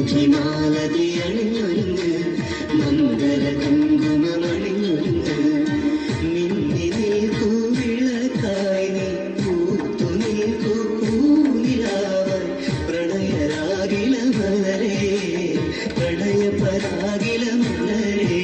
മുഖിമാലതി അണിഞ്ഞൊരുങ്ങ് മന്ദര കുങ്കുമണിഞ്ഞൊരുങ്ങ് നിന്നി നീർപ്പൂവിളക്കായി നീ പൂത്തു നീർപ്പൂ പൂനിലാവായി പ്രണയരാഗില മലരേ പ്രണയ പരാഗില മലരേ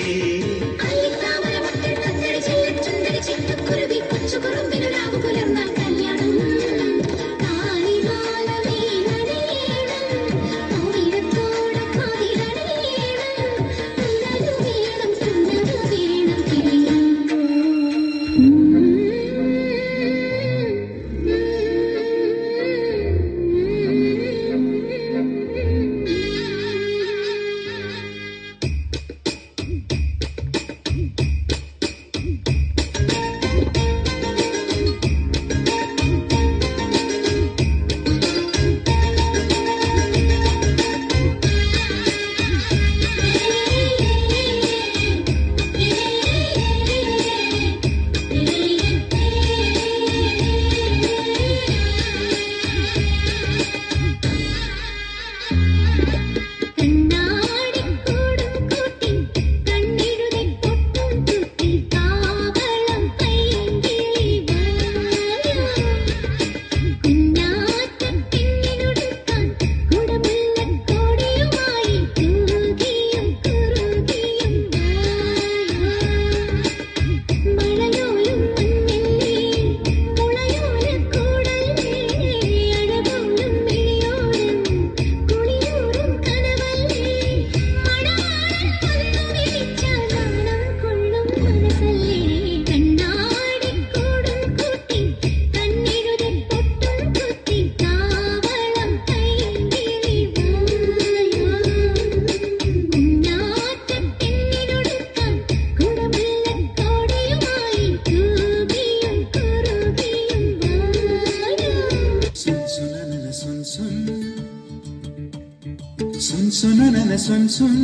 Sun sunanana sun sun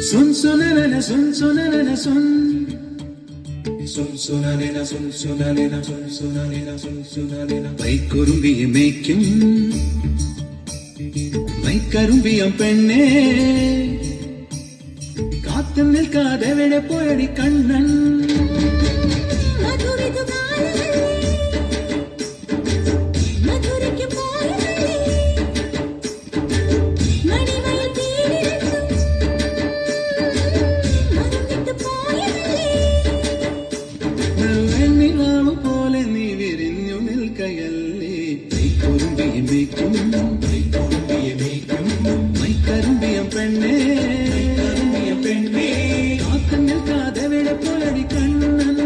sun sunanana sun sunanana sun sun sunanana sun sunanana sun sunanana sun sunanana പൈക്കുറുമ്പിയെ മേയ്ക്കും മൈക്കറുമ്പിയം പെണ്ണേ കാത്തു നിൽക്കാതെ എവിടെ പോയടി കണ്ണൻ മൈക്കറുമ്പിയം പെണ്ണേ കാത്തു നിൽക്കാതെ എവിടെ പോയടി കണ്ണൻ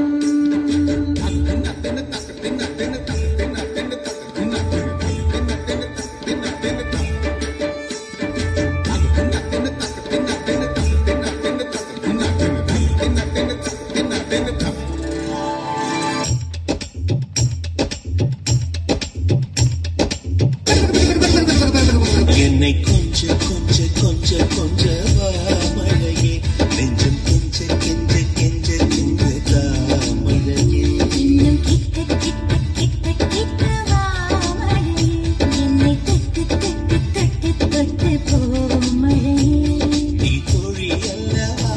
என்னை கொஞ்ச கொஞ்ச கொஞ்ச கொஞ்ச மழையே நெஞ்சம் கொஞ்ச கெஞ்ச கெஞ்ச கெஞ்ச மழையே இன்னும் கிட்ட கிட்ட கிட்ட கிட்ட வா மழையே என்னை தொட்டு தொட்டு தொட்டு தொட்டு போ மழையே நீ தோழி அல்லவா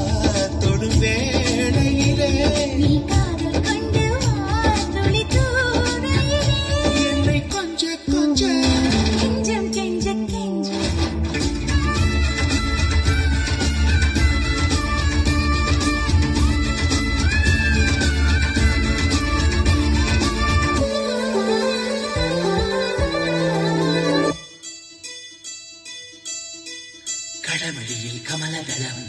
தொடும் வேளையிலே நீ காதல் கொண்டு வா துளி தூரையிலே என்னை கொஞ்ச கொஞ்ச கெஞ்சம் கெஞ்ச கடவழியில் கமலதளம்